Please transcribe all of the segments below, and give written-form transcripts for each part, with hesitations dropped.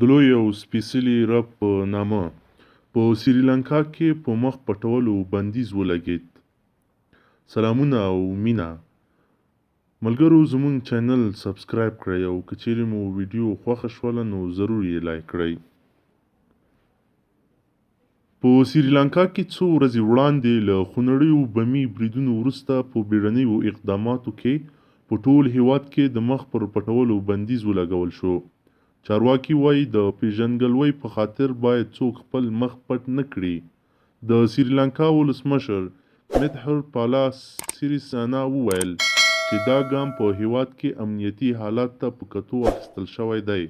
د لوی او سپېڅلي رب په نامه په سریلانکا کې په مخ پټولو بندیز ولګېد. سلامونه او مینه ملګرو، زموږ چینل سبسکرایب کړئ او که چیرې مو ویډیو خوښه شوله نو ضرور یې لایک کړئ. په سریلانکا کې څو ورځې وړاندې له خونړیو بمي بریدونو وروسته په بیړنیو اقداماتو کې په ټول هیواد کې د مخ پر پټولو بندیز ولګول شو. چارواکي وایي د پیژندګلوۍ په خاطر باید څوک خپل مخ پټ نه کړي. د سریلانکا ولسمشر مدحر پالا سیریسانا وویل چې دا ګام په هیواد کې امنیتي حالات ته په کتو اخیستل شوی دی.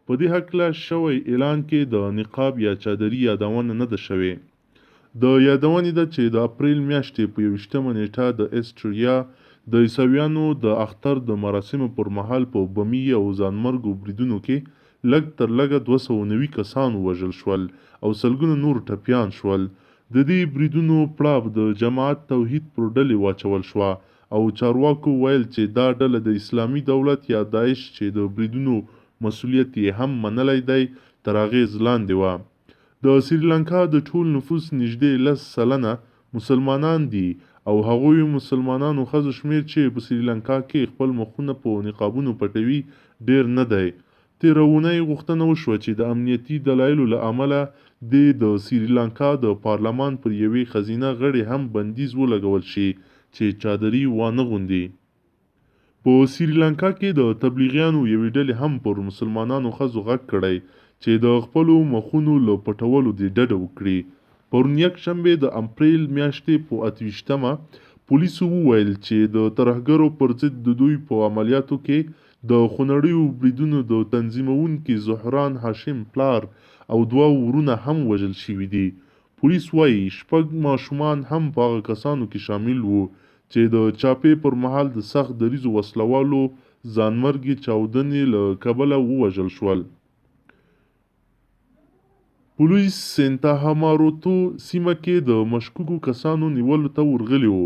په دې هکله شوی اعلان کې د نقاب یا چادري یادونه نه ده شوې. د یادونې ده چې د اپریل میاشتې په 21 نیټه د اسټریا د عیسویانو د اختر د مراسمو پر مهال په بمي او ځانمرګو بریدونو کې لږ تر لږه 290 کسان ووژل شول او سلګونه نور ټپیان شول. د دې بریدونو پړاو د جماعت توحید پر ډلې واچول شوه او چارواکو ویل چې دا ډله د اسلامي دولت یا داعش چې د بریدونو مسؤلیت یې هم منلی دی تر اغېز لاندې وه. د سریلانکا د ټول نفوس نږدې 10 سلنه مسلمانان دي او هغوی مسلمانانو ښځو شمیر چې په سریلانکا کې خپل مخونه په نقابونو پټوي ډیر نه دی. تېره اونۍ غوښتنه وشوه چې د امنیتي دلایلو له امله د سریلانکا د پارلمان پر یوې ښځینه غړي هم بندیز ولګول شي چې چادري وانه غوندي. په سریلانکا کې د تبلیغیانو یوې ډلې هم پر مسلمانانو ښځو غږ کړی چې د خپلو مخونو له پټولو دې ډډه وکړي. پرون یکشنبې د اپریل میاشتې په 28مه پولیسو وویل چې د ترهګرو پر ضد د دوی په عملیاتو کې د خونړیو بریدونو د تنظیمونکي زهران هاشم پلار او 2 ورونه هم وژل شوي دي. پولیس وایي 6 ماشومان هم په هغه کسانو کې شامل وو چې د چاپې پر مهال د سخت دریزو وسلوالو ځانمرګي چاودنې له کبله ووژل شول. پولیس سینتاهاماروتو سیمه کې د مشکوکو کسانو نیولو ته ورغلي وو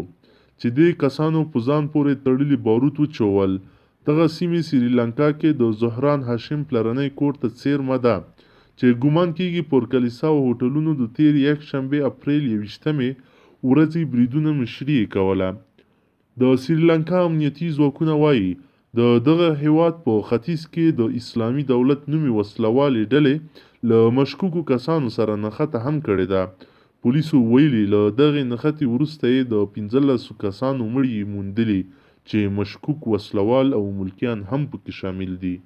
چې دې کسانو په ځان پورې تړلي باروت وچول. دغه سیمې سریلانکا کې د زهران هاشم پلرنی کور ته څیرمه ده چې ګومان کېږي پر کلیسا او هوټلونو د تیر یکشنبې اپریل 21 ورځې بریدونه مشري یې کوله. د سریلانکا امنیتي ځواکونه وایي د دغه هیواد په ختیځ کې د اسلامي دولت نومي وسلوالې ډلې له مشکوکو کسانو سره نښته هم کړې ده. پولیسو ویلي له دغې نښتې وروسته یې د 15 کسانو مړي موندلي چې مشکوک وسلوال او ملکیان هم پکې شامل دي.